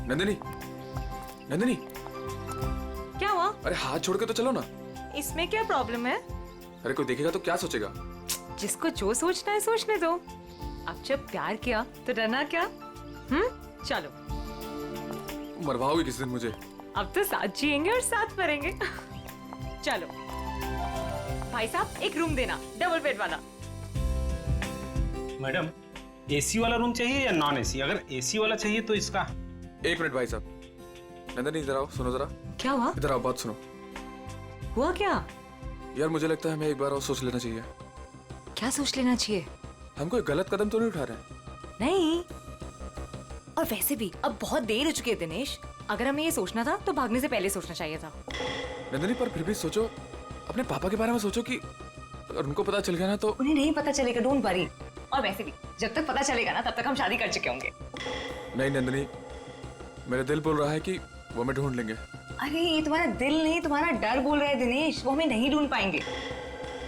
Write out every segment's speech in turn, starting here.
नंदिनी, नंदिनी, क्या हुआ? अरे हाथ छोड़ के तो चलो ना। इसमें क्या प्रॉब्लम है? अरे कोई देखेगा तो क्या सोचेगा? जिसको जो सोचना है सोचने दो। अब जब प्यार किया तो डरना क्या? चलो। मरवाओगे किसी दिन मुझे? अब तो साथ जिएंगे और साथ मरेंगे। चलो। भाई साहब एक रूम देना, डबल बेड वाला। मैडम, एसी वाला रूम चाहिए या नॉन एसी? अगर एसी वाला चाहिए तो इसका। एक मिनट भाई साहब। नंदिनी इधर आओ, सुनो जरा। क्या हुआ? इधर आओ, बात सुनो। हुआ क्या? यार मुझे लगता है हमें एक बार और सोच लेना चाहिए। क्या सोच लेना चाहिए? हम कोई गलत कदम तो नहीं उठा रहे हैं? नहीं। और वैसे भी अब बहुत देर हो चुकी है दिनेश। अगर हमें ये सोचना था तो भागने से पहले सोचना चाहिए था। नंदिनी पर फिर भी सोचो, अपने पापा के बारे में सोचो कि अगर उनको पता चल गया ना तो। उन्हें नहीं पता चलेगा, डोंट वरी। और वैसे भी जब तक पता चलेगा ना तब तक हम शादी कर चुके होंगे। नहीं नंदिनी, मेरा दिल बोल रहा है कि वो हमें ढूंढ लेंगे। अरे ये तुम्हारा दिल नहीं, तुम्हारा डर बोल रहा है दिनेश। वो हमें नहीं ढूंढ पाएंगे,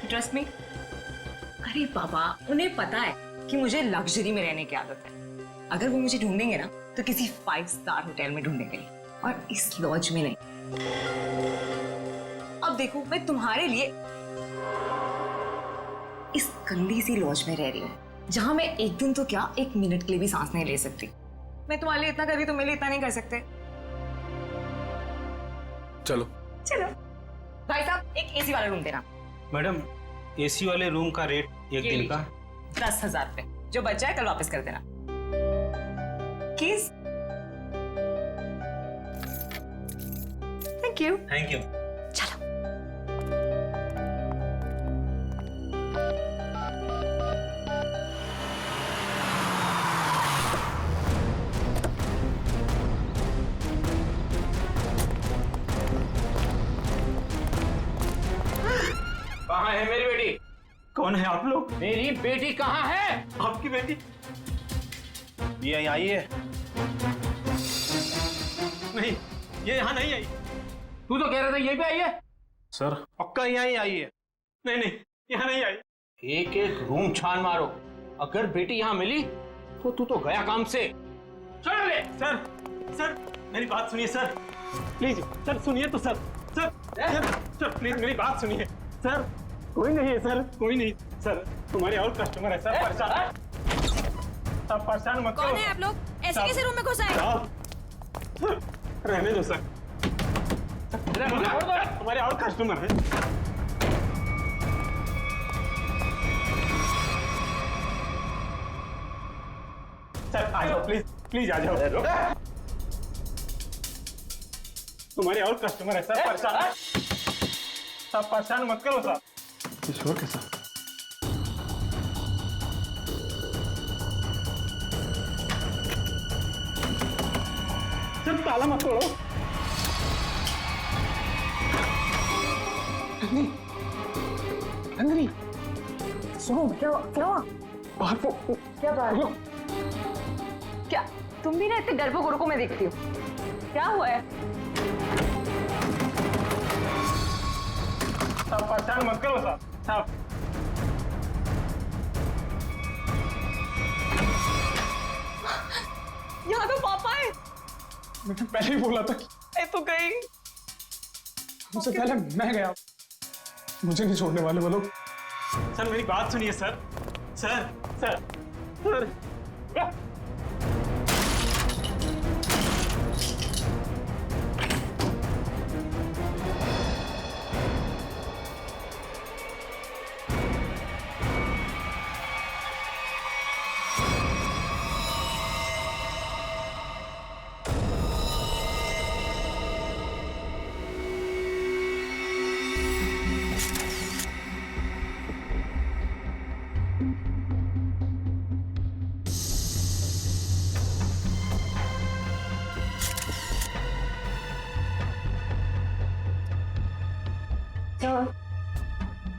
ट्रस्ट मी। अरे बाबा, उन्हें पता है कि मुझे लग्जरी में रहने की आदत है। अगर वो मुझे ढूंढेंगे ना तो किसी 5 स्टार होटल में ढूंढेंगे, और इस लॉज में नहीं। अब देखो, मैं तुम्हारे लिए इस गंदी सी लॉज में रह रही हूँ, जहां मैं एक दिन तो क्या, 1 मिनट के लिए भी सांस नहीं ले सकती। मैं तुम्हारे लिए इतना कर रही, तो मेरे लिए इतना नहीं कर सकते? चलो चलो। भाई साहब एक एसी वाला रूम देना। मैडम, एसी वाले रूम का रेट एक दिन का 10,000 रुपए। जो बच जाए कल वापस कर देना। किस? Thank you. Thank you. चलो। कहाँ है मेरी बेटी? कौन है आप लोग? मेरी बेटी कहाँ है? आपकी बेटी ये आई है? नहीं, ये यहाँ नहीं आई। तू तो कह रहा था यहीं पे आई है। सर पक्का यहाँ ही आई है। नहीं नहीं, यहाँ नहीं आई। एक एक रूम छान मारो, अगर बेटी यहाँ मिली तो तू तो गया काम से। चल ले। सर सर मेरी बात सुनिए सर, प्लीज सर सुनिए तो सर। सर सर प्लीज मेरी बात सुनिए सर। कोई नहीं है सर, कोई नहीं सर। तुम्हारे और कस्टमर है सर, परेशान। आप परेशान मत करो। कौन है आप लोग? ऐसे कैसे रूम में घुस आए? रहने दो सर। हमारे और कस्टमर है। सर आ जाओ प्लीज, प्लीज आ जाओ। तुम्हारे और कस्टमर है सर, परेशान। आप परेशान मत करो सर। किशोर के साथ सर, ताला मत तोड़ो। नंदिनी सुनो, क्या हुआ? बाहर को क्या बात? क्या तुम भी ना इतने डरपोक को मैं देखती हूँ? क्या हुआ है? आप परेशान मत करो साहब। साहब यहाँ तो पापा है। मैंने पहले ही बोला था कि मैं तो गई। उससे पहले मैं गया। मुझे नहीं छोड़ने वाले वो लोग। सर मेरी बात सुनिए सर। सर सर सर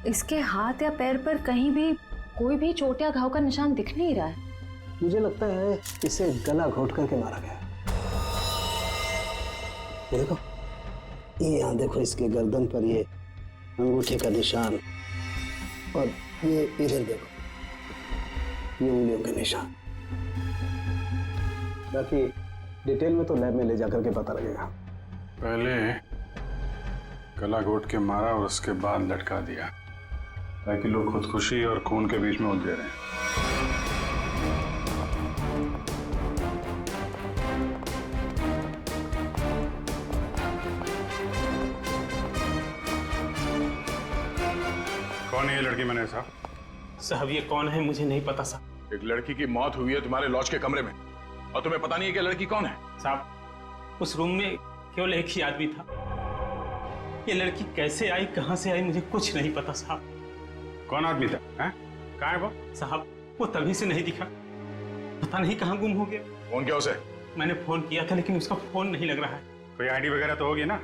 इसके हाथ या पैर पर कहीं भी कोई भी चोट या घाव का निशान दिख नहीं रहा है। मुझे लगता है इसे गला घोट करके मारा गया। ये देखो, ये यहाँ देखो, इसके गर्दन पर ये अंगूठे का निशान, और ये इधर देखो, ये उंगलियों के निशान। बाकी डिटेल में तो लैब में ले जाकर के पता लगेगा। पहले गला घोट के मारा और उसके बाद लटका दिया, ताकि लोग खुदकुशी और खून के बीच में उलझे रहे। कौन है ये लड़की मैंने साहब? साहब ये कौन है मुझे नहीं पता साहब। एक लड़की की मौत हुई है तुम्हारे लॉज के कमरे में और तुम्हें पता नहीं है कि लड़की कौन है? साहब उस रूम में केवल एक ही आदमी था। ये लड़की कैसे आई, कहां से आई, मुझे कुछ नहीं पता साहब। कौन आदमी था? हैं? कहाँ है वो? साहब वो तभी से नहीं दिखा, पता नहीं कहाँ गुम हो गया। फोन किया उसे? मैंने फोन किया था लेकिन उसका फोन नहीं लग रहा है। कोई आईडी वगैरह तो होगी ना?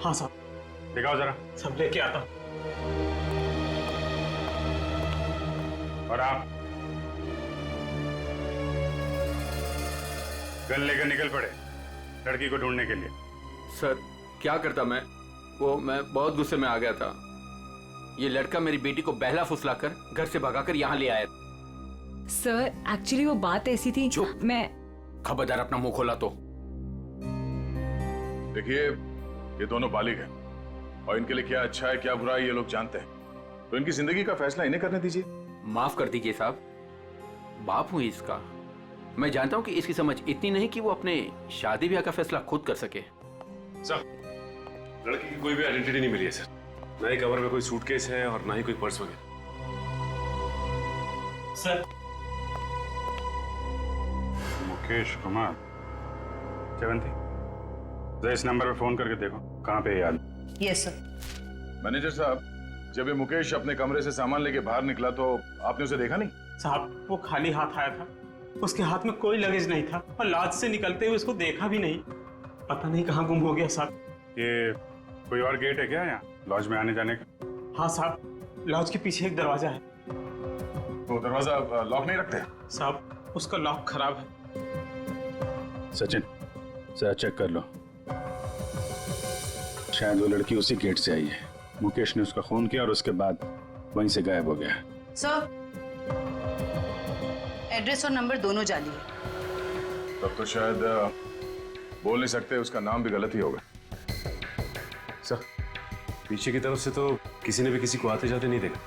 हाँ साहब। दिखाओ जरा। सब लेके आता हूँ। और आप गन लेकर निकल पड़े लड़की को ढूंढने के लिए। सर क्या करता मैं बहुत गुस्से में आ गया था। ये लड़का मेरी बेटी को बहला फुसलाकर घर से भगाकर यहाँ ले आया। सर एक्चुअली वो बात ऐसी थी। चुप। मैं खबरदार अपना मुंह खोला तो। देखिए ये दोनों बालिग हैं और इनके लिए क्या अच्छा है क्या बुरा है ये लोग जानते हैं, तो इनकी जिंदगी का फैसला इन्हें करने दीजिए। माफ कर दीजिए साहब, बाप हूं इसका। मैं जानता हूं कि इसकी समझ इतनी नहीं कि वो अपने शादी ब्याह का फैसला खुद कर सके। सर लड़की की कोई भी आइडेंटिटी नहीं मिली है सर। ना ही कवर में कोई सूटकेस है और ना ही कोई पर्स वगैरह। सर मुकेश कुमार जयवंती, जरा इस नंबर पे फोन करके देखो कहाँ पे है याद। Yes sir. मैनेजर साहब, जब ये मुकेश अपने कमरे से सामान लेके बाहर निकला तो आपने उसे देखा नहीं? साहब वो खाली हाथ आया था, उसके हाथ में कोई लगेज नहीं था और लॉज से निकलते हुए उसको देखा भी नहीं। पता नहीं कहाँ गुम हो गया साहब। ये कोई और गेट है क्या यहाँ लॉज में आने जाने का? हाँ साहब, लॉज के पीछे एक दरवाजा है। वो दरवाजा लॉक नहीं रखते? साहब उसका लॉक खराब है। सचिन जरा चेक कर लो, शायद वो लड़की उसी गेट से आई है। मुकेश ने उसका खून किया और उसके बाद वहीं से गायब हो गया। सर एड्रेस और नंबर दोनों जाली है। तब तो शायद बोल नहीं सकते, उसका नाम भी गलत ही होगा। सर पीछे की तरफ से तो किसी ने भी किसी को आते जाते नहीं देखा।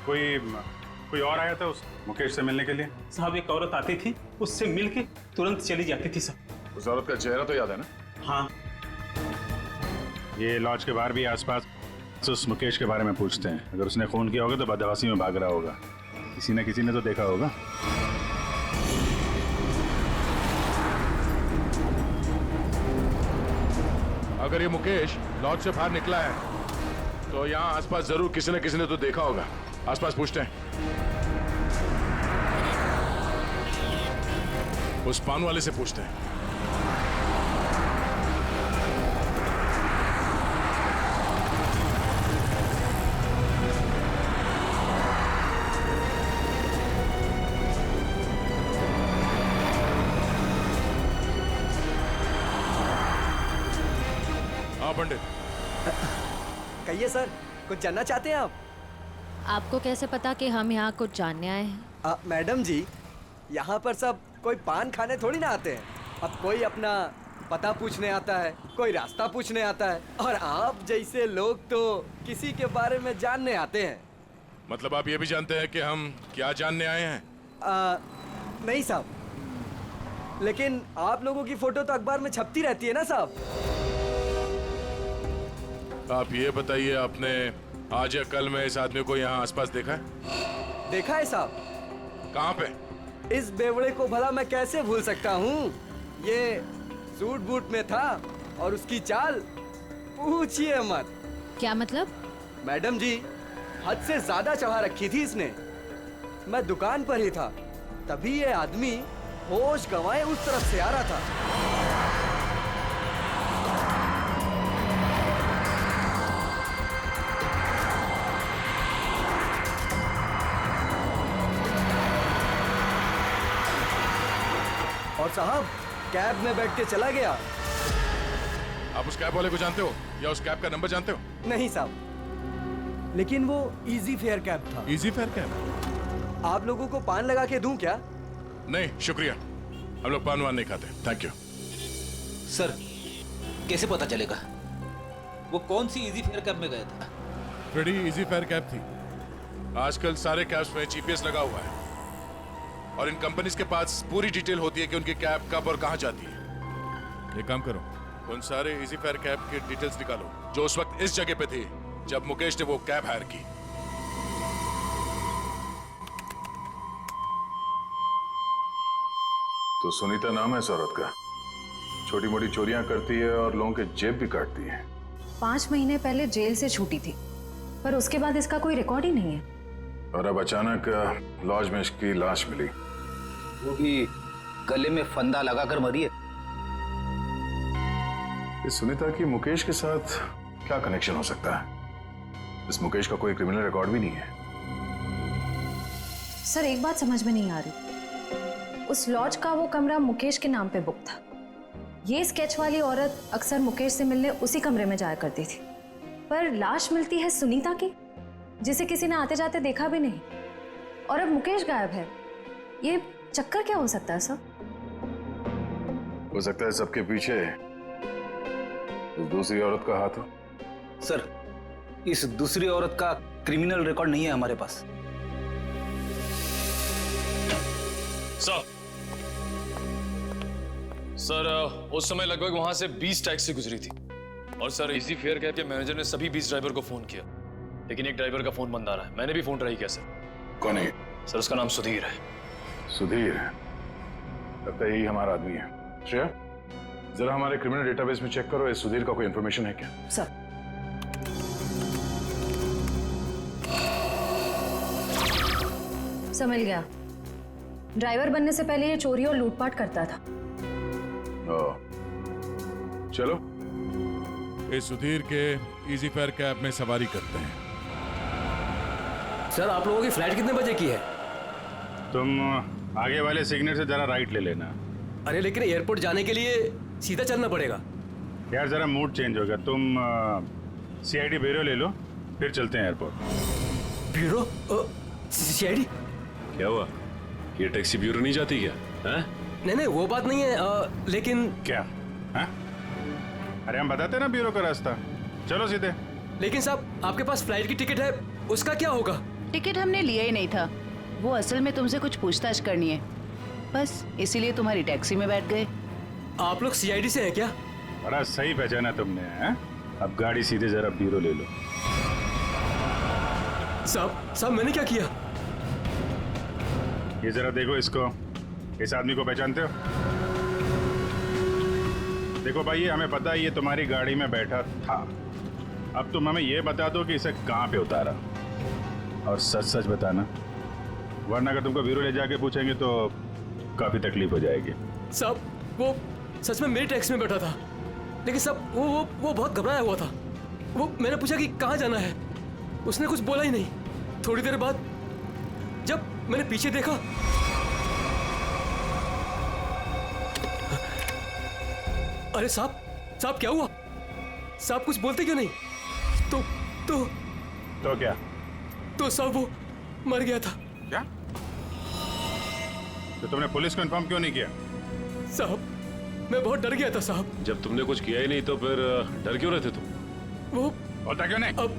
कोई और आया था उस मुकेश से मिलने के लिए? साहब एक औरत आती थी, उससे मिलके तुरंत चली जाती थी सर। उस औरत का चेहरा तो याद है ना? हाँ। ये लॉज के बाहर भी आसपास तो उस मुकेश के बारे में पूछते हैं। अगर उसने खून किया होगा तो बदहवासी में भाग रहा होगा, किसी न किसी ने तो देखा होगा। अगर ये मुकेश लॉज से बाहर निकला है तो यहाँ आसपास जरूर किसी न किसी ने तो देखा होगा। आसपास पूछते हैं। उस पान वाले से पूछते हैं। हाँ पंडित। कहिए सर, कुछ जानना चाहते हैं आप? आपको कैसे पता कि हम यहाँ कुछ जानने आए हैं? मैडम जी, यहाँ पर सब कोई पान खाने थोड़ी ना आते हैं। अब कोई अपना पता पूछने आता है, कोई रास्ता पूछने आता है, और आप जैसे लोग तो किसी के बारे में जानने आते हैं। मतलब आप ये भी जानते हैं कि हम क्या जानने आए हैं? नहीं साहब, लेकिन आप लोगों की फोटो तो अखबार में छपती रहती है ना साहब। आप ये बताइए, आपने आज या कल में इस आदमी को यहाँ आसपास देखा है? देखा है साहब। कहाँ पे? इस बेवड़े को भला मैं कैसे भूल सकता हूँ। ये सूट बूट में था और उसकी चाल पूछिए मत। क्या मतलब? मैडम जी, हद से ज्यादा चढ़ा रखी थी इसने। मैं दुकान पर ही था, तभी ये आदमी होश गंवाए उस तरफ से आ रहा था। और साहब कैब में बैठ के चला गया। आप उस कैब वाले को जानते हो या उस कैब का नंबर जानते हो? नहीं साहब, लेकिन वो इजी फेयर कैब था। Easy fair cab? आप लोगों को पान लगा के दूं क्या? नहीं शुक्रिया, हम लोग पान वान नहीं खाते। Thank you. सर कैसे पता चलेगा वो कौन सी इजी फेयर कैब में गया था? बड़ी इजी फेयर कैब थी। आजकल सारे कैब्स में जीपीएस लगा हुआ है और इन कंपनीज के पास पूरी डिटेल होती है कि उनकी कैब कब और कहां जाती है। एक काम करो, उन सारे इजी फेयर कैब की डिटेल्स निकालो जो उस वक्त इस जगह पे थी जब मुकेश ने वो कैब हायर की। तो सुनीता नाम है इस औरत का, छोटी मोटी चोरियां करती है और लोगों के जेब भी काटती है। 5 महीने पहले जेल से छूटी थी, पर उसके बाद इसका कोई रिकॉर्ड ही नहीं है। और अब अचानक लॉज में इसकी लाश मिली। वो भी गले में फंदा लगाकर मरी है। इस सुनीता की मुकेश के साथ क्या कनेक्शन हो सकता है? इस मुकेश का कोई क्रिमिनल रिकॉर्ड भी नहीं है। सर एक बात समझ में नहीं आ रही, उस लॉज का वो कमरा मुकेश के नाम पे बुक था। ये स्केच वाली औरत अक्सर मुकेश से मिलने उसी कमरे में जाया करती थी, पर लाश मिलती है सुनीता की, जिसे किसी ने आते जाते देखा भी नहीं, और अब मुकेश गायब है। ये चक्कर क्या हो सकता है सर? हो सकता है सबके पीछे इस दूसरी औरत का हाथ हो। सर इस दूसरी औरत का क्रिमिनल रिकॉर्ड नहीं है हमारे पास। सर उस समय लगभग वहां से 20 टैक्सी गुजरी थी और सर इसी फेयर कैब के मैनेजर ने सभी 20 ड्राइवर को फोन किया, लेकिन एक ड्राइवर का फोन बंद आ रहा है। मैंने भी फोन ट्राई किया सर। कौन है? सर उसका नाम सुधीर है। सुधीर? लगता है यही हमारा आदमी है। श्रेया जरा हमारे क्रिमिनल डेटाबेस में चेक करो, इस सुधीर का कोई इंफॉर्मेशन है क्या? सर समझ गया, ड्राइवर बनने से पहले ये चोरी और लूटपाट करता था। चलो इस सुधीर के इजी फेयर कैब में सवारी करते हैं। सर आप लोगों की फ्लाइट कितने बजे की है? तुम आगे वाले सिग्नल से जरा राइट ले लेना। अरे लेकिन एयरपोर्ट जाने के लिए सीधा चलना पड़ेगा। यार जरा मूड चेंज होगा, तुम सीआईडी ब्यूरो ले लो, फिर चलते हैं एयरपोर्ट। ब्यूरो? सीआईडी? क्या हुआ, ये टैक्सी ब्यूरो नहीं जाती क्या? है? नहीं वो बात नहीं है, लेकिन क्या है? अरे हम बताते ना ब्यूरो का रास्ता, चलो सीधे। लेकिन साहब आपके पास फ्लाइट की टिकट है, उसका क्या होगा? टिकट हमने लिया ही नहीं था, वो असल में तुमसे कुछ पूछताछ करनी है, बस इसीलिए तुम्हारी टैक्सी में बैठ गए। आप लोग सीआईडी से हैं क्या? बड़ा सही पहचाना तुमने है? अब गाड़ी सीधे जरा ब्यूरो ले लो। साहब मैंने क्या किया? ये जरा देखो इसको, इस आदमी को पहचानते हो? देखो भाई हमें पता है ये तुम्हारी गाड़ी में बैठा था, अब तुम हमें ये बता दो कि इसे कहाँ पे उतारा, और सच सच बताना, वरना अगर तुमको ब्यूरो ले जाके पूछेंगे तो काफी तकलीफ हो जाएगी। साहब वो सच में मेरी टैक्सी में बैठा था, लेकिन साहब वो बहुत घबराया हुआ था। वो मैंने पूछा कि कहाँ जाना है, उसने कुछ बोला ही नहीं। थोड़ी देर बाद जब मैंने पीछे देखा, अरे साहब क्या हुआ? साहब कुछ बोलते क्यों नहीं? तो क्या? तो साहब वो मर गया था। क्या? तो तुमने पुलिस को इन्फॉर्म क्यों नहीं किया? साहब मैं बहुत डर गया था साहब। जब तुमने कुछ किया ही नहीं तो फिर डर क्यों रहे थे तुम? वो होता क्यों नहीं? अब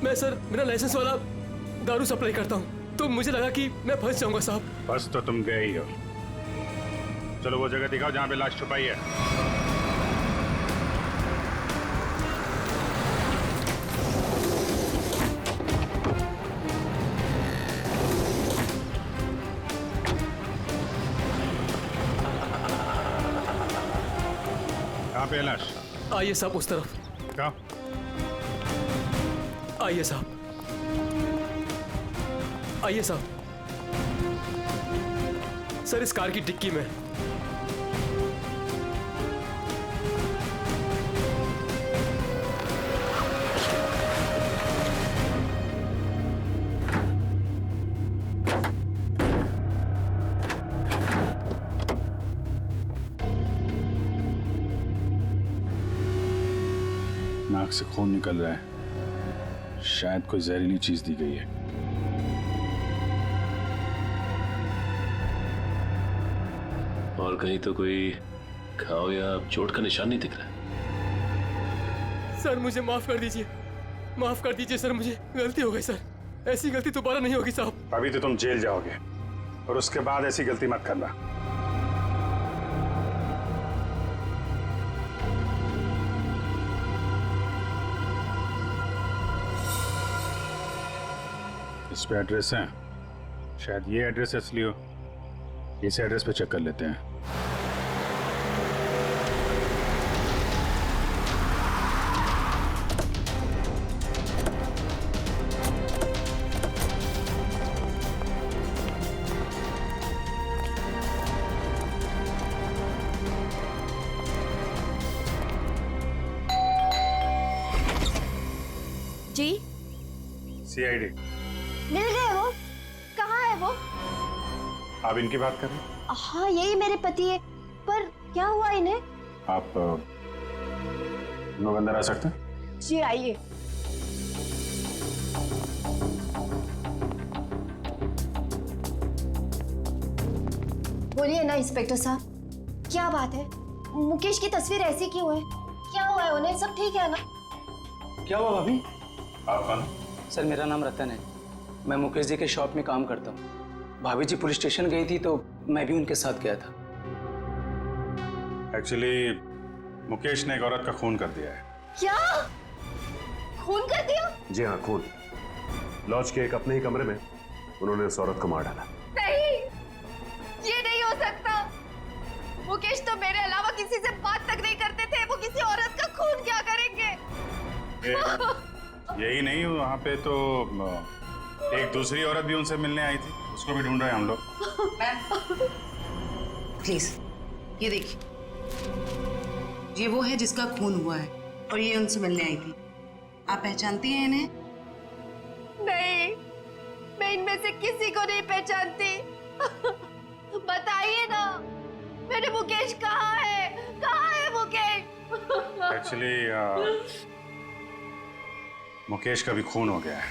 मैं सर मेरा लाइसेंस वाला दारू सप्लाई करता हूँ, तो मुझे लगा कि मैं फंस जाऊंगा साहब। बस तो तुम गए ही हो। चलो वो जगह दिखाओ जहाँ पे लाश छुपाई है। कहाँ पे है लाश? आइए साहब उस तरफ। क्या? आइए साहब, आइए साहब। सर इस कार की डिक्की में। नाक से खून निकल रहा है, शायद कोई जहरीली चीज दी गई है। और कहीं तो कोई घाव या चोट का निशान नहीं दिख रहा है। सर मुझे माफ कर दीजिए, माफ कर दीजिए सर, मुझे गलती हो गई सर, ऐसी गलती दोबारा नहीं होगी साहब। अभी तो तुम जेल जाओगे और उसके बाद ऐसी गलती मत करना। इस पे एड्रेस है, शायद ये एड्रेस असली हो। इस एड्रेस पे चेक कर लेते हैं। जी सीआईडी। मिल गए वो? कहाँ है वो? आप इनकी बात कर रहे हैं? हाँ यही मेरे पति है, पर क्या हुआ इन्हें? आप लोग अंदर आ सकते हैं? जी आइए। बोलिए ना इंस्पेक्टर साहब, क्या बात है? मुकेश की तस्वीर ऐसी क्यों है? क्या हुआ है उन्हें? सब ठीक है ना? क्या हुआ भाभी? आप कौन? सर मेरा नाम रतन है, मैं मुकेश जी के शॉप में काम करता हूँ। भाभी जी पुलिस स्टेशन गई थी तो मैं भी उनके साथ गया था। एक्चुअली मुकेश ने एक औरत का खून कर दिया है। क्या? खून कर दिया? जी हाँ, खून। लॉज के एक अपने ही कमरे में उन्होंने उस औरत को मार डाला। नहीं, ये नहीं हो सकता। मुकेश तो मेरे अलावा किसी से बात तक नहीं करते थे, वो किसी औरत का खून क्या करेंगे? यही नहीं, वहाँ पे तो एक दूसरी औरत भी उनसे मिलने आई थी, उसको भी ढूंढ रहे हैं हम लोग। प्लीज ये देखिए, ये वो है जिसका खून हुआ है और ये उनसे मिलने आई थी। आप पहचानती हैं इन्हें? नहीं, मैं इनमें से किसी को नहीं पहचानती। बताइए ना, मेरे मुकेश कहाँ है? कहाँ है मुकेश? एक्चुअली मुकेश का भी खून हो गया है।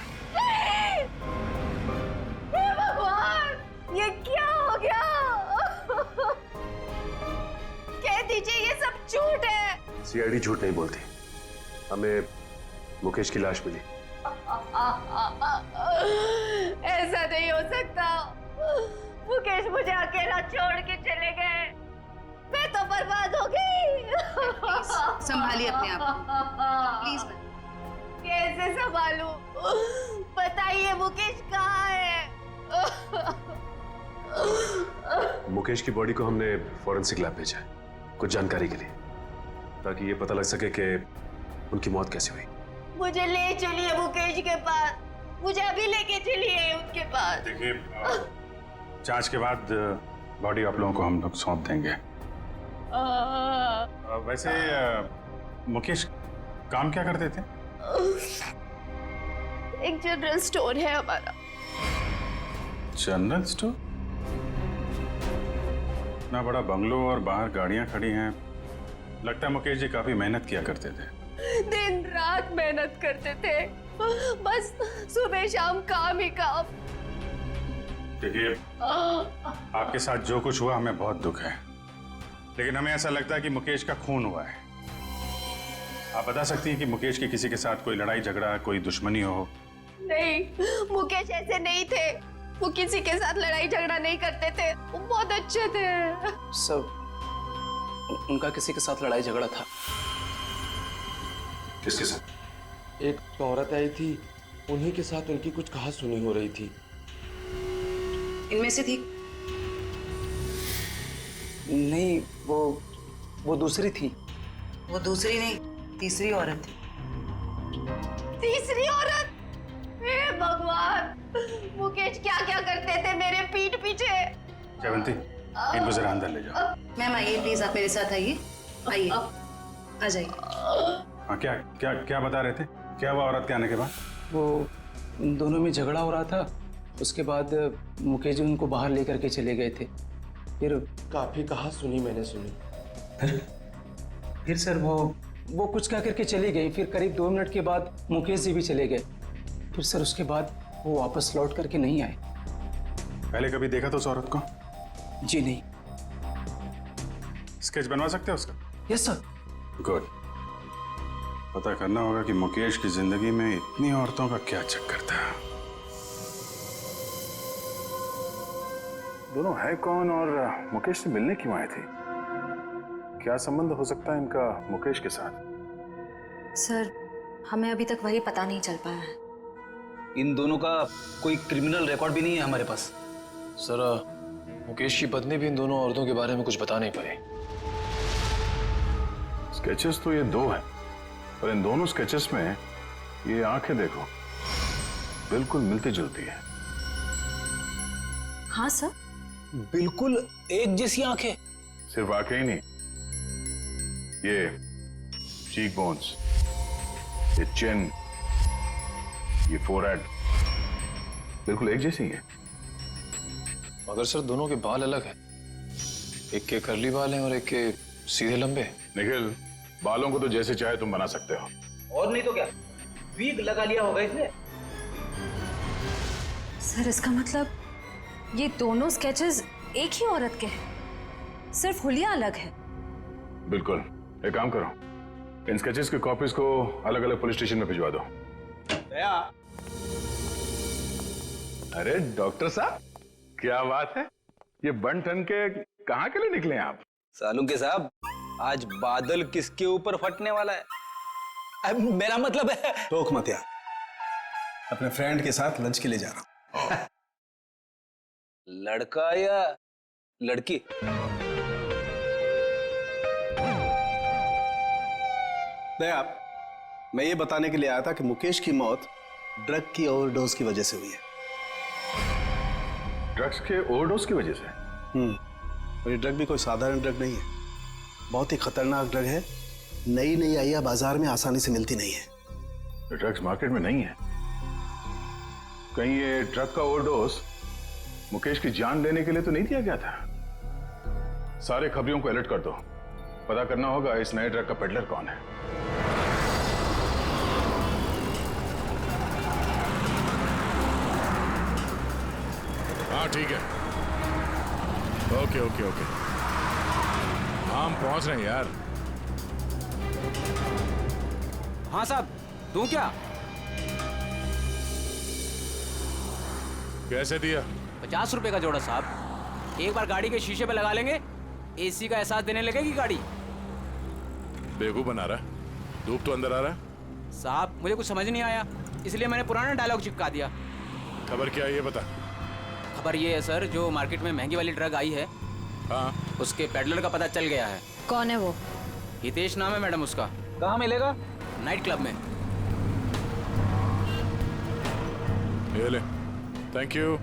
हे भगवान, ये क्या हो गया? कह दीजिए ये सब झूठ है। सीआईडी झूठ नहीं बोलती। हमें मुकेश की लाश मिली। ऐसा नहीं हो सकता। मुकेश मुझे अकेला छोड़ के चले गए, मैं तो बर्बाद हो गई। संभालिए अपने आप को, प्लीज। कैसे संभालूं? बताइए मुकेश कहाँ है? मुकेश की बॉडी को हमने फॉरेंसिक लैब भेजा है कुछ जानकारी के लिए, ताकि ये पता लग सके कि उनकी मौत कैसे हुई। मुझे ले चलिए मुकेश के पास, मुझे अभी लेके चलिए उनके पास। देखिए, जांच के बाद बॉडी आप लोगों को हम लोग सौंप देंगे। वैसे मुकेश काम क्या करते थे? एक जनरल स्टोर है हमारा। General store? इतना बड़ा बंगलो और बाहर गाड़ियां खड़ी हैं, लगता है मुकेश जी काफी मेहनत किया करते थे। दिन रात मेहनत करते थे, बस सुबह शाम काम ही काम। देखिए, आपके साथ जो कुछ हुआ हमें बहुत दुख है, लेकिन हमें ऐसा लगता है कि मुकेश का खून हुआ है। आप बता सकती हैं कि मुकेश की किसी के साथ कोई लड़ाई झगड़ा, कोई दुश्मनी हो? नहीं, मुकेश ऐसे नहीं थे। वो किसी के साथ लड़ाई झगड़ा नहीं करते थे, वो बहुत अच्छे थे। सब उनका किसी के साथ लड़ाई झगड़ा था। किसके साथ? एक औरत आई थी, उन्हीं के साथ उनकी कुछ कहा सुनी हो रही थी। इनमें से थी? नहीं, वो दूसरी थी। वो दूसरी नहीं, तीसरी औरत थी। तीसरी औरत? हे भगवान, मुकेश क्या क्या करते थे मेरे पीठ पीछे। जयवंती, इनको जरा अंदर ले जाओ। मैम आइए प्लीज, आप मेरे साथ आइए। आइए, आ जाइए। हाँ, क्या क्या क्या बता रहे थे? क्या हुआ औरत के आने के बाद? वो इन दोनों में झगड़ा हो रहा था, उसके बाद मुकेश जी उनको बाहर लेकर के चले गए थे। फिर काफी कहा सुनी मैंने सुनी। फिर सर वो कुछ कह करके चली गई। फिर करीब 2 मिनट के बाद मुकेश जी भी चले गए। फिर सर उसके बाद वो वापस लौट करके नहीं आए। पहले कभी देखा तो उस औरत को? जी नहीं। स्केच बनवा सकते हैं उसका? Yes sir. गुड। पता करना होगा कि मुकेश की जिंदगी में इतनी औरतों का क्या चक्कर था। दोनों है कौन और मुकेश से मिलने क्यों आए थे? क्या संबंध हो सकता है इनका मुकेश के साथ? सर, हमें अभी तक वही पता नहीं चल पाया है। इन दोनों का कोई क्रिमिनल रिकॉर्ड भी नहीं है हमारे पास। सर, मुकेश की पत्नी भी इन दोनों औरतों के बारे में कुछ बता नहीं पाई। स्केचेस तो ये दो हैं, पर इन दोनों स्केचेस में ये आंखें देखो, बिल्कुल मिलती जुलती है। हाँ सर, बिल्कुल एक जैसी आंखें। सिर्फ आंखें ही नहीं, ये चीक बोन्स, ये चिन, ये फोरहेड, बिल्कुल एक जैसी है। मगर सर, दोनों के बाल अलग हैं। एक के कर्ली बाल हैं और एक के सीधे लंबे। निखिल, बालों को तो जैसे चाहे तुम बना सकते हो। और नहीं तो क्या, वीग लगा लिया होगा इसने। सर इसका मतलब ये दोनों स्केचेस एक ही औरत के हैं, सिर्फ हुलिया अलग है। बिल्कुल। एक काम करो, इन स्केचेस की कॉपीज को अलग अलग पुलिस स्टेशन में भिजवा दो। अरे डॉक्टर साहब, क्या बात है, ये बन ठन के कहाँ के लिए निकले आप? सालुंके साहब, आज बादल किसके ऊपर फटने वाला है? अब मेरा मतलब है। टोक मत यार, अपने फ्रेंड के साथ लंच के लिए जा रहा हूं। लड़का या लड़की? दया, मैं ये बताने के लिए आया था कि मुकेश की मौत ड्रग की ओवरडोज की वजह से हुई है। ड्रग्स के ओवरडोज की वजह से? और ये ड्रग भी कोई साधारण ड्रग नहीं है, बहुत ही खतरनाक ड्रग है। नई नई आई है, बाजार में आसानी से मिलती नहीं है। ड्रग्स मार्केट में नहीं है? कहीं ये ड्रग का ओवरडोज मुकेश की जान लेने के लिए तो नहीं दिया गया था? सारे खबरियों को अलर्ट कर दो, पता करना होगा इस नए ड्रग का पेडलर कौन है। हाँ ठीक है, ओके ओके ओके, हम पहुंच रहे हैं यार। हाँ साहब, दूं क्या? कैसे दिया? 50 रुपए का जोड़ा साहब। एक बार गाड़ी के शीशे पे लगा लेंगे, एसी का एहसास देने लगेगी गाड़ी। बेवकूफ बना रहा है, धूप तो अंदर आ रहा है। साहब मुझे कुछ समझ नहीं आया, इसलिए मैंने पुराना डायलॉग चिपका दिया। खबर क्या है ये बता। खबर ये है सर, जो मार्केट में महंगी वाली ड्रग आई है, हाँ, उसके पेडलर का पता चल गया है। कौन है वो? हितेश नाम है मैडम उसका। कहाँ मिलेगा? नाइट क्लब में। ये ले, थैंक यू।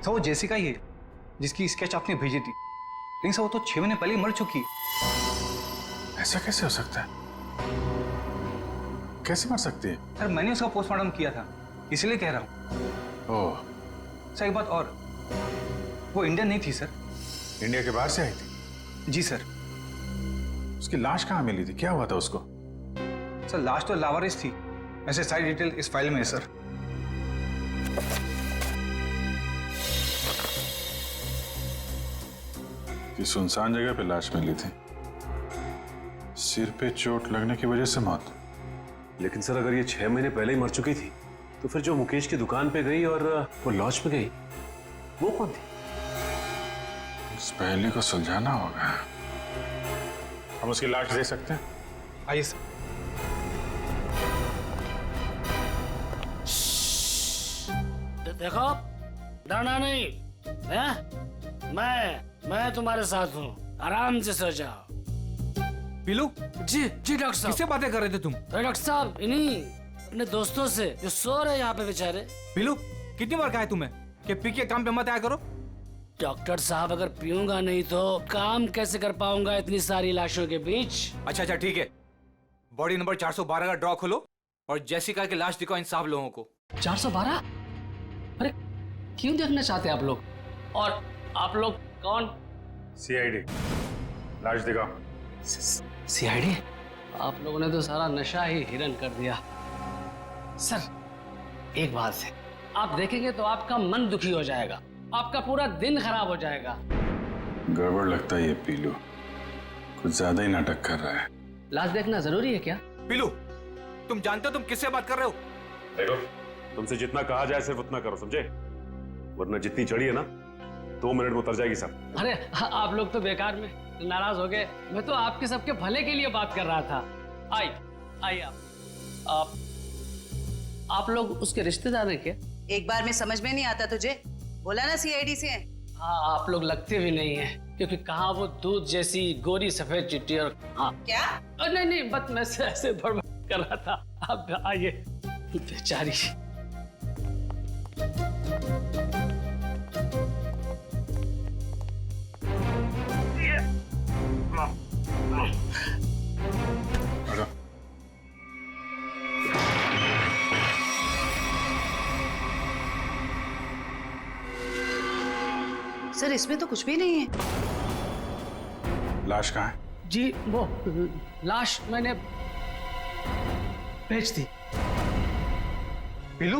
सर वो जेसिका ही है जिसकी स्केच आपने भेजी थी, लेकिन सर वो तो 6 महीने पहले ही मर चुकी है। ऐसा कैसे हो सकता है? कैसे मर सकती है? सर मैंने उसका पोस्टमार्टम किया था, इसलिए कह रहा हूँ। ओह, सर एक बात और, वो इंडियन नहीं थी सर। इंडिया के बाहर से आई थी? जी सर। उसकी लाश कहाँ मिली थी, क्या हुआ था उसको? सर लाश तो लावारिस थी, ऐसे सारी डिटेल इस फाइल में है सर। कि सुनसान जगह पे लाश मिली थी, सिर पे चोट लगने की वजह से मौत। लेकिन सर अगर ये 6 महीने पहले ही मर चुकी थी, तो फिर जो मुकेश की दुकान पे गई और वो लॉज पे गई, वो कौन थी? इस पहेली को सुलझाना होगा। हम उसकी लाश दे सकते हैं? आइए सर। देखो, डरना नहीं है? मैं तुम्हारे साथ हूँ, आराम से सो जाओ। पीलू? जी डॉक्टर साहब। किससे बातें कर रहे थे तुम? डॉक्टर साहब, अपने दोस्तों से जो सो रहे यहाँ पे बेचारे। पीलू, कितनी बार कहा है तुम्हें कि पी के काम पे मत आया करो? डॉक्टर साहब, अगर पीऊंगा नहीं तो काम कैसे कर पाऊंगा इतनी सारी लाशों के बीच? अच्छा ठीक है, बॉडी नंबर 412 का ड्रॉ खोलो और जेसिका की लाश दिखाओ इन सब लोगों को। 412? अरे क्यों देखना चाहते आप लोग? और आप लोग कौन? सीआईडी। लाश दिखाओ। सीआईडी? आप लोगों ने तो सारा नशा ही हिरन कर दिया। सर एक बात है, आप देखेंगे तो आपका मन दुखी हो जाएगा आपका पूरा दिन खराब हो जाएगा। गड़बड़ लगता है ये पीलू, कुछ ज्यादा ही नाटक कर रहा है। लाश देखना जरूरी है क्या? पीलू, तुम जानते हो तुम किससे बात कर रहे हो? देखो, तुमसे जितना कहा जाए सिर्फ उतना करो, समझे? वरना जितनी चढ़ी है ना 2 मिनट में उतर जाएगी सब। अरे आप लोग तो बेकार में नाराज हो गए, मैं तो आपके सबके भले के लिए बात कर रहा था। आइए आप लोग उसके रिश्तेदार हैं क्या? एक बार में समझ में नहीं आता तुझे? बोला ना सीआईडी से है। हाँ, आप लोग लगते भी नहीं हैं, क्योंकि कहाँ वो दूध जैसी गोरी सफेद चिट्ठी और हाँ क्या? नहीं बस मैं ऐसे बड़बड़ कर रहा था। आप आइए। बेचारी। सर इसमें तो कुछ भी नहीं है। लाश कहाँ है? जी वो लाश मैंने भेज दी। पीलू,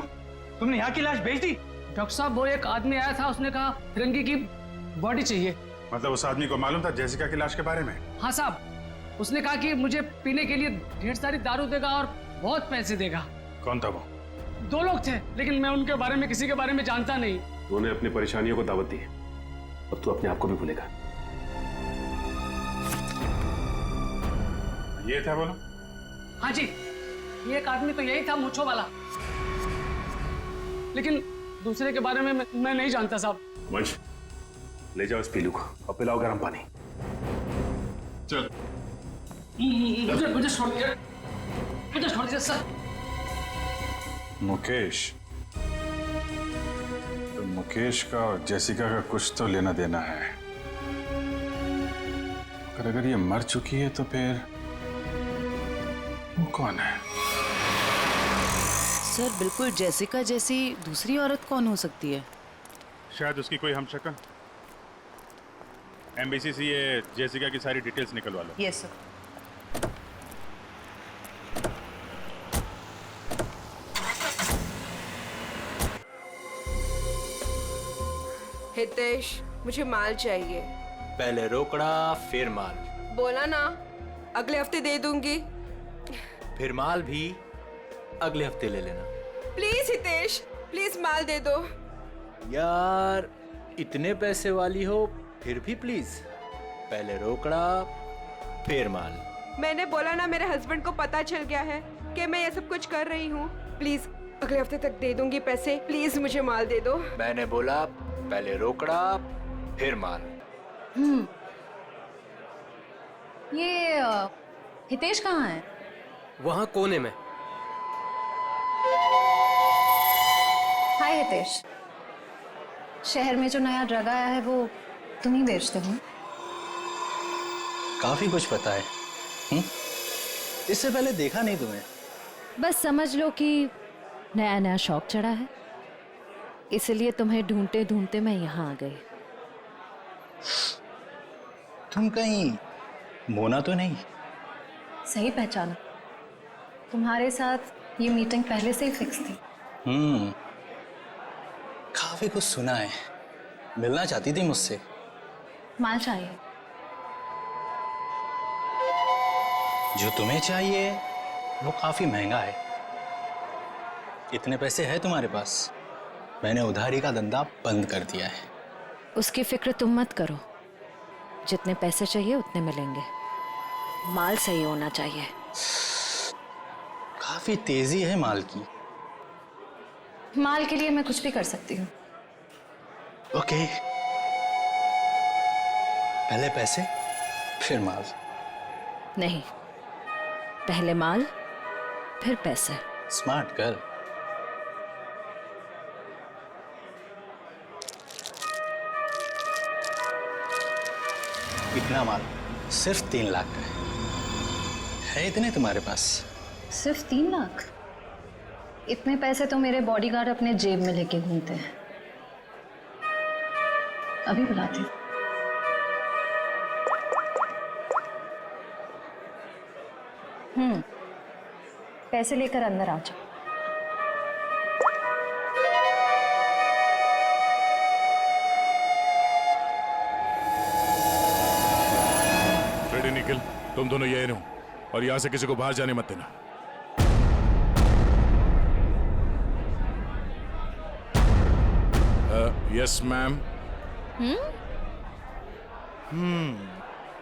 तुमने यहाँ की लाश भेज दी? डॉक्टर साहब, वो एक आदमी आया था, उसने कहा फिरंगी की बॉडी चाहिए। मतलब उस आदमी को मालूम था जेसिका की लाश के बारे में? हाँ साहब, उसने कहा कि मुझे पीने के लिए ढेर सारी दारू देगा और बहुत पैसे देगा। कौन था वो? 2 लोग थे, लेकिन मैं उनके बारे में किसी के बारे में जानता नहीं। उन्होंने अपनी परेशानियों को दावत दी है, अब तू अपने आप को भी भूलेगा। ये था बोलो? हाँ जी, ये एक आदमी तो यही था, मूंछों वाला, लेकिन दूसरे के बारे में मैं नहीं जानता साहब। वंश, ले जाओ इस पीलू को और पिलाओ गर्म पानी। चल। मुझे छोड़ दीजिए, मुझे छोड़ दीजिए सर। मुकेश, तो मुकेश का और जेसिका का कुछ तो लेना देना है। अगर ये मर चुकी है तो फिर वो कौन है? सर बिल्कुल जेसिका जैसी दूसरी औरत कौन हो सकती है? शायद उसकी कोई हमशक्ल। एमबीसी से ये जेसिका की सारी डिटेल्स निकलवा लो। Yes sir. हितेश, मुझे माल चाहिए। पहले रोकड़ा फिर माल। बोला ना, अगले हफ्ते दे दूंगी। फिर माल भी अगले हफ्ते ले लेना। प्लीज हितेश, प्लीज माल दे दो। यार इतने पैसे वाली हो फिर भी प्लीज, पहले रोकड़ा फिर माल। मैंने बोला ना, मेरे हस्बैंड को पता चल गया है कि मैं ये सब कुछ कर रही हूँ। प्लीज अगले हफ्ते तक दे दूंगी पैसे, प्लीज मुझे माल दे दो। मैंने बोला पहले रोकड़ा फिर माल। ये हितेश कहाँ है? वहां कोने में। हाय हितेश, शहर में जो नया ड्रग आया है वो तुम ही बेचते हो? काफी कुछ पता है। इससे पहले देखा नहीं तुम्हें। बस समझ लो कि नया नया शौक चढ़ा है, इसलिए तुम्हें ढूंढते ढूंढते मैं यहाँ आ गई। तुम कहीं मोना तो नहीं? सही पहचाना, तुम्हारे साथ ये मीटिंग पहले से ही फिक्स थी। काफी कुछ सुना है, मिलना चाहती थी मुझसे। माल चाहिए। जो तुम्हें चाहिए वो काफी महंगा है। इतने पैसे है तुम्हारे पास? मैंने उधारी का धंधा बंद कर दिया है। उसकी फिक्र तुम मत करो, जितने पैसे चाहिए उतने मिलेंगे। माल सही होना चाहिए। काफी तेजी है माल की। माल के लिए मैं कुछ भी कर सकती हूँ। ओके, पहले पैसे फिर माल। नहीं, पहले माल फिर पैसे। Smart girl. इतना माल सिर्फ 3 लाख का है इतने तुम्हारे पास? सिर्फ 3 लाख? इतने पैसे तो मेरे बॉडीगार्ड अपने जेब में लेके घूमते हैं। अभी बुलाती हूँ। पैसे लेकर अंदर आ जाओ। निखिल, तुम दोनों यही रहो और यहाँ से किसी को बाहर जाने मत देना। Yes ma'am.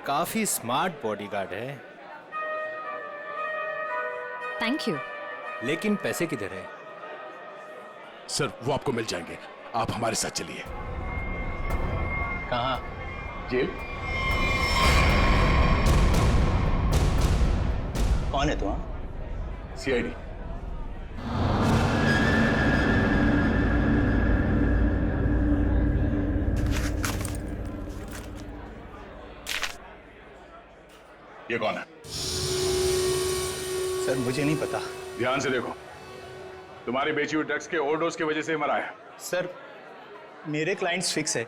काफी स्मार्ट बॉडीगार्ड है, थैंक यू। लेकिन पैसे किधर है? सर वो आपको मिल जाएंगे, आप हमारे साथ चलिए। कहाँ? जेल। कौन है तू? सीआईडी। ये कौन है? सर मुझे नहीं पता। ध्यान से देखो, तुम्हारी बेची हुई ड्रग्स के ओवरडोज की वजह से मरा है। सर मेरे क्लाइंट्स फिक्स है,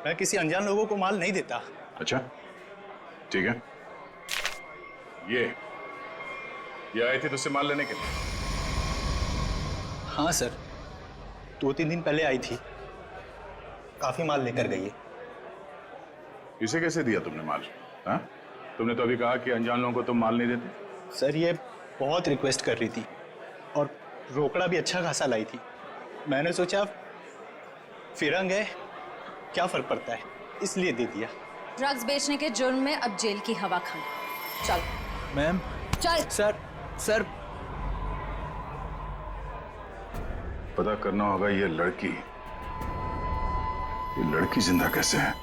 मैं किसी अनजान लोगों को माल नहीं देता। अच्छा ठीक है। ये आए थे तुझसे माल लेने के लिए? हाँ सर, 2-3 दिन पहले आई थी, काफी माल लेकर गई है। इसे कैसे दिया तुमने माल? हाँ, तुमने तो अभी कहा कि अनजान लोगों को तुम माल नहीं देते। सर ये बहुत रिक्वेस्ट कर रही थी और रोकड़ा भी अच्छा खासा लाई थी। मैंने सोचा फिरंग है, क्या फर्क पड़ता है, इसलिए दे दिया। ड्रग्स बेचने के जुर्म में अब जेल की हवा खाना। चल मैम। चल। सर पता करना होगा ये लड़की जिंदा कैसे है।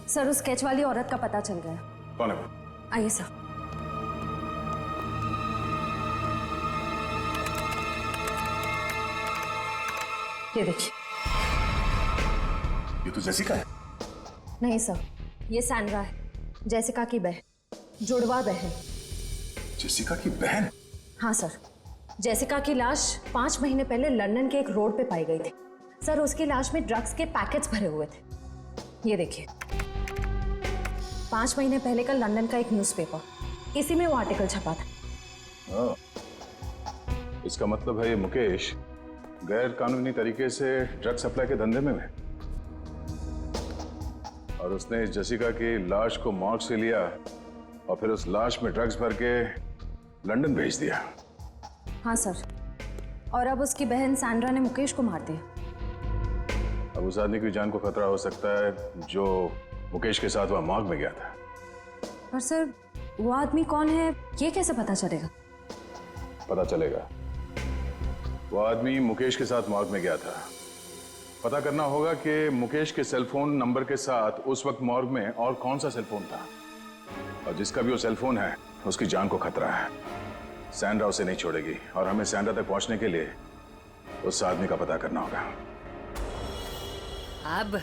सर उस स्केच वाली औरत का पता चल गया। कौन है वो? आइए सर। ये देखिए। ये तो जेसिका है। नहीं सर, ये सैंड्रा है, जेसिका की बहन, जुड़वा बहन। जेसिका की बहन? हाँ सर, जेसिका की लाश 5 महीने पहले लंदन के एक रोड पे पाई गई थी। सर उसकी लाश में ड्रग्स के पैकेट्स भरे हुए थे। ये देखिए, 5 महीने पहले का लंदन का एक न्यूज़पेपर, इसी में वो आर्टिकल छपा था। इसका मतलब है ये मुकेश गैर कानूनी तरीके से ड्रग सप्लाई के धंधे में है और उसने इस जेसिका की लाश को मॉर्ग से लिया और फिर उस लाश में ड्रग्स भर के लंदन भेज दिया। हाँ सर, और अब उसकी बहन सैंड्रा ने मुकेश को मार दिया। अब उस आदमी की जान को खतरा हो सकता है जो मुकेश के साथ वहां मॉर्ग में गया था। पर सर वो आदमी कौन है ये कैसे पता चलेगा? पता चलेगा। वो आदमी मुकेश के साथ मॉर्ग में गया था। पता करना होगा कि मुकेश के सेलफोन नंबर के साथ उस वक्त मॉर्ग में और कौन सा सेलफोन था, और जिसका भी वो सेलफोन है उसकी जान को खतरा है। सैंड्रा उसे नहीं छोड़ेगी और हमें सैंड्रा तक पहुंचने के लिए उस आदमी का पता करना होगा। अब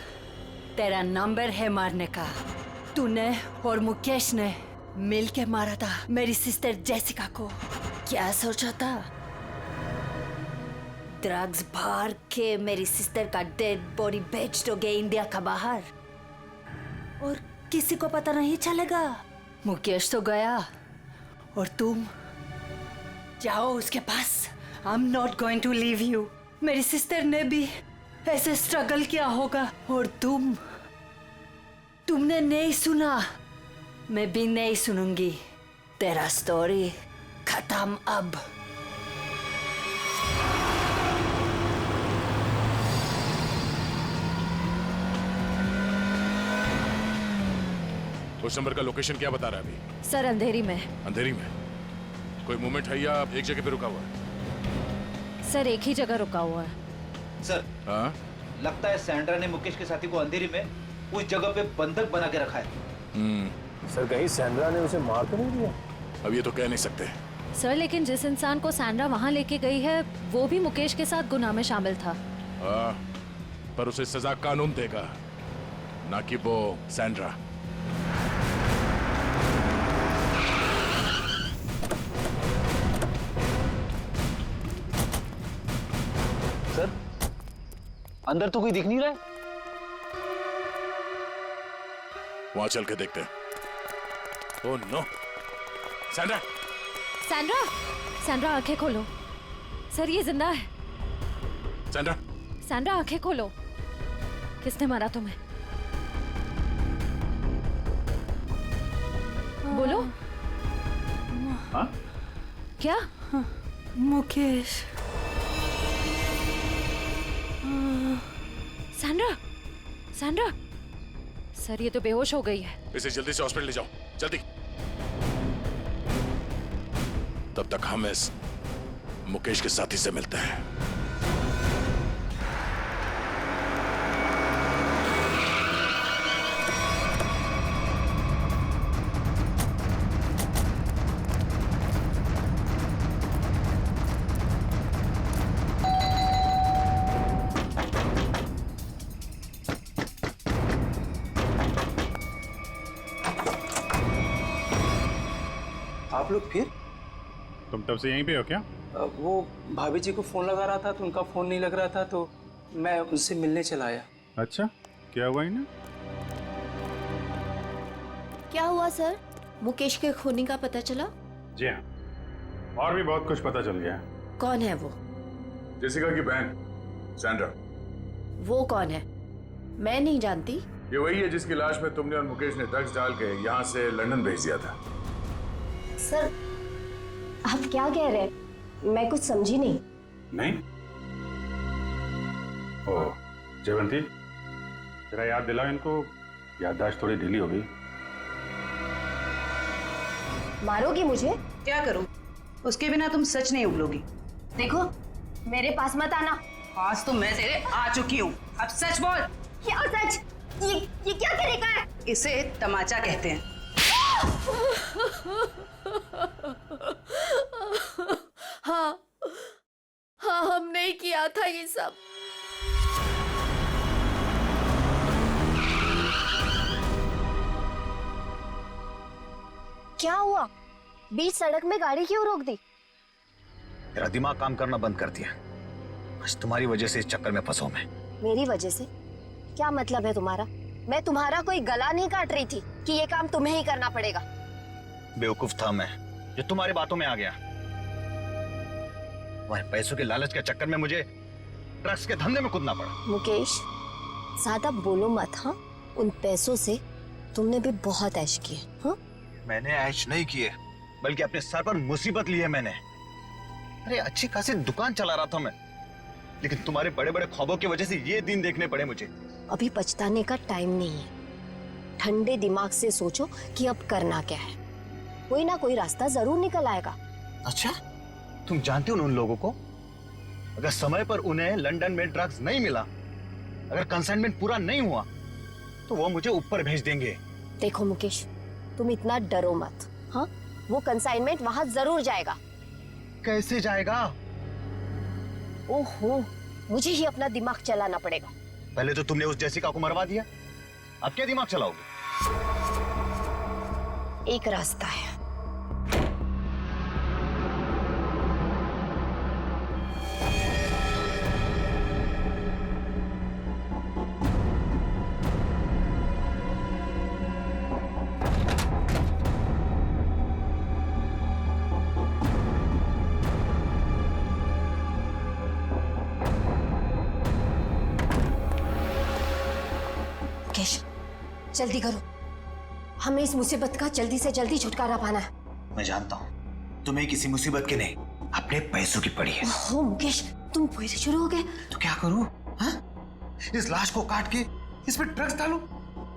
तेरा नंबर है मारने का। तूने और मुकेश ने मिलके मारा था मेरी सिस्टर जेसिका को। क्या सोचा था? ड्रग्स भर के मेरी सिस्टर का डेड बॉडी बेच दोगे इंडिया का बाहर और किसी को पता नहीं चलेगा। मुकेश तो गया और तुम जाओ उसके पास। I am not going to leave you. मेरी सिस्टर ने भी ऐसे स्ट्रगल किया होगा और तुमने नहीं सुना, मैं भी नहीं सुनूंगी। तेरा स्टोरी खत्म अब। उस नंबर का लोकेशन क्या बता रहा है अभी? सर अंधेरी में। अंधेरी में? कोई मूवमेंट है या एक जगह पे रुका हुआ है? सर एक ही जगह रुका हुआ है। सर हाँ? लगता है सैंड्रा ने मुकेश के साथी को अंधेरी में उस जगह पे बंधक बना के रखा है। सर कहीं सैंड्रा ने उसे मार तो नहीं दिया? अब ये तो कह नहीं सकते सर, लेकिन जिस इंसान को सैंड्रा वहां लेके गई है वो भी मुकेश के साथ गुनाह में शामिल था। पर उसे सजा कानून देगा, ना कि वो सैंड्रा। सर अंदर तो कोई दिख नहीं रहा है। वहां चल के देखते हैं। Oh no, Sandra! Sandra! Sandra आंखें खोलो। सर ये जिंदा है। सैंड्रा! सैंड्रा आंखें खोलो। किसने मारा तुम्हें? बोलो। हाँ? क्या? मुकेश। सैंड्रा, सैंड्रा, सर ये तो बेहोश हो गई है। इसे जल्दी से हॉस्पिटल ले जाओ, जल्दी। तब तक हम इस मुकेश के साथी से मिलते हैं। आप लोग फिर? तुम तब से यहीं पे हो क्या? वो भाभी जी को फोन लगा रहा था तो उनका फोन नहीं लग रहा था, तो मैं उनसे मिलने चला आया। अच्छा, क्या हुआ इन्हें? क्या हुआ सर? मुकेश के खूनी का पता चला? जी हाँ, और भी बहुत कुछ पता चल गया है। कौन है वो? जेसिका की बहन सैंड्रा। वो कौन है? मैं नहीं जानती। ये वही है जिसकी लाश में तुमने और मुकेश ने ड्रग्स डाल के यहाँ से लंदन भेज दिया था। सर, आप क्या कह रहे हैं? मैं कुछ समझी नहीं। नहीं? ओह, जयवंती, जरा याद दिलाओ इनको, याददाश्त थोड़ी ढीली हो गई। मारोगी मुझे? क्या करूं? उसके बिना तुम सच नहीं उगलोगी। देखो, मेरे पास मत आना। आज तो मैं तेरे आ चुकी हूँ। अब सच बोल। क्या सच? ये क्या तरीका है? इसे तमाचा कहते हैं। हाँ, हाँ, हमने ही किया था ये सब। क्या हुआ? बीच सड़क में गाड़ी क्यों रोक दी? तेरा दिमाग काम करना बंद कर दिया। आज तुम्हारी वजह से इस चक्कर में फंसा मैं। मेरी वजह से? क्या मतलब है तुम्हारा? मैं तुम्हारा कोई गला नहीं काट रही थी कि ये काम तुम्हें ही करना पड़ेगा। बेवकूफ था मैं जो तुम्हारी बातों में आ गया। तुम्हारे पैसों के लालच के चक्कर में मुझे ड्रग्स के धंधे में कूदना पड़ा। मुकेश, ज्यादा बोलो मत। हाँ, उन पैसों से तुमने भी बहुत ऐश किए। हाँ, मैंने ऐश नहीं किए, बल्कि अपने सर पर मुसीबत ली है मैंने। अरे अच्छी खासी दुकान चला रहा था मैं, लेकिन तुम्हारे बड़े बड़े ख्वाबों की वजह से ये दिन देखने पड़े मुझे। अभी पछताने का टाइम नहीं है। ठंडे दिमाग से सोचो कि अब करना क्या है। कोई ना कोई रास्ता जरूर निकल आएगा। अच्छा, तुम जानते हो उन लोगों को? अगर समय पर उन्हें लंदन में ड्रग्स नहीं मिला, अगर कंसाइनमेंट पूरा नहीं हुआ, तो वो मुझे ऊपर भेज देंगे। देखो मुकेश, तुम इतना डरो मत। हाँ, वो कंसाइनमेंट वहां जरूर जाएगा। कैसे जाएगा? ओहो, मुझे ही अपना दिमाग चलाना पड़ेगा। पहले तो तुमने उस जेसिका को मरवा दिया, अब क्या दिमाग चलाओगे? एक रास्ता है। जल्दी करो, हमें इस मुसीबत का जल्दी से जल्दी छुटकारा पाना है। मैं जानता हूँ तुम्हें किसी मुसीबत की नहीं, अपने पैसों की पड़ी है। ओह मुकेश, तुम फिर शुरू हो गए। तो क्या करूँ? इस लाश को काट के इस पे ड्रग्स डालूं?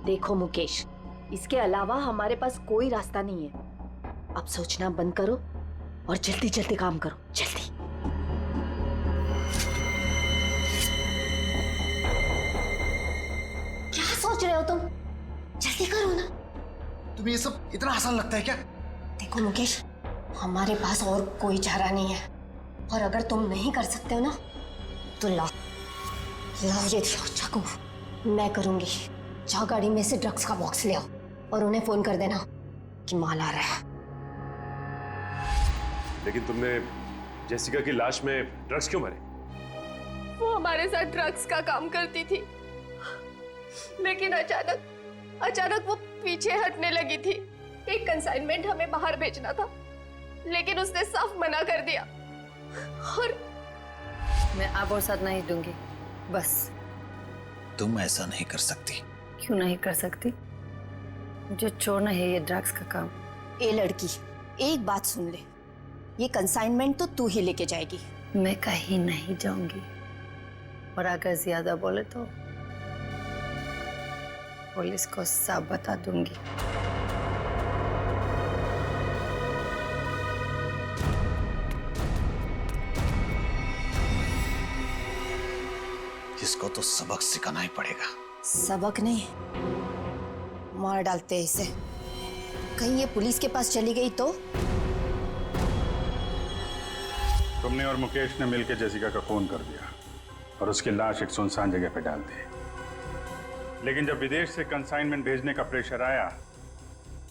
देखो मुकेश, इसके अलावा हमारे पास कोई रास्ता नहीं है। अब सोचना बंद करो और जल्दी जल्दी काम करो, जल्दी। क्या सोच रहे हो तुम? जल्दी करो ना। तुम्हें ये सब इतना आसान लगता है क्या? देखो मुकेश, हमारे पास और कोई चारा नहीं है, और अगर तुम नहीं कर सकते हो ना, तो लाओ ये चाकू, मैं करूंगी। जाओ गाड़ी में से ड्रग्स का बॉक्स ले आओ और उन्हें फोन कर देना कि माल आ रहा है। लेकिन तुमने जेसिका की लाश में ड्रग्स क्यों मारे? वो हमारे साथ ड्रग्स का काम करती थी, लेकिन अचानक वो पीछे हटने लगी थी। एक कंसाइनमेंट हमें बाहर भेजना था, लेकिन उसने साफ मना कर दिया। और मैं अब और साथ नहीं दूंगी, बस। तुम ऐसा नहीं कर सकती। क्यों नहीं कर सकती? मुझे छोड़ना है ये ड्रग्स का काम। ए लड़की, एक बात सुन ले, ये कंसाइनमेंट तो तू ही लेके जाएगी। मैं कहीं नहीं जाऊंगी, और अगर ज्यादा बोले तो पुलिस को सब बता दूंगी। इसको तो सबक सिखाना ही पड़ेगा। सबक नहीं, मार डालते हैं इसे। कहीं ये पुलिस के पास चली गई तो? तुमने और मुकेश ने मिलकर जेसिका का खून कर दिया और उसकी लाश एक सुनसान जगह पे डाल दी। लेकिन जब विदेश से कंसाइनमेंट भेजने का प्रेशर आया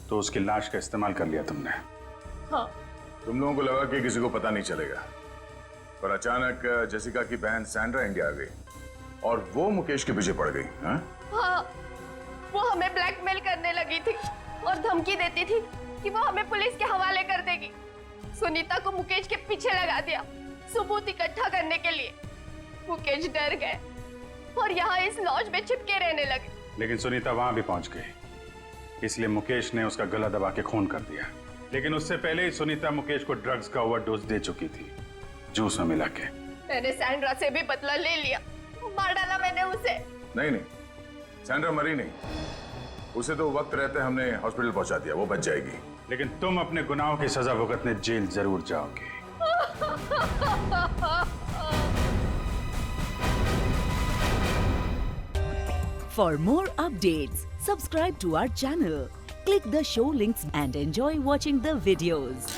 तो उसकी लाश का इस्तेमाल कर लिया तुमने। हाँ। तुम लोगों को लगा कि किसी को पता नहीं चलेगा, पर अचानक जेसिका की बहन सैंड्रा इंडिया आ गई और वो मुकेश के पीछे पड़ गई। हाँ, वो हमें ब्लैकमेल करने लगी थी और धमकी देती थी कि वो हमें पुलिस के हवाले कर देगी। सुनीता को मुकेश के पीछे लगा दिया सबूत इकट्ठा करने के लिए। मुकेश डर गए और यहाँ इस लॉज में चिपके रहने लगे। लेकिन सुनीता वहां भी पहुंच गई, इसलिए मुकेश ने उसका गला दबा के खून कर दिया। लेकिन उससे पहले ही सुनीता मुकेश को ड्रग्स का ओवरडोज दे चुकी थी, जूस में मिला के। मैंने सैंड्रा से भी बदला ले लिया, मार डाला मैंने उसे। नहीं, सैंड्रा मरी नहीं, उसे तो वक्त रहते हमने हॉस्पिटल पहुंचा दिया, वो बच जाएगी। लेकिन तुम अपने गुनाहों की सजा भुगतने जेल जरूर जाओगे। For more updates, subscribe to our channel, click the show links and enjoy watching the videos.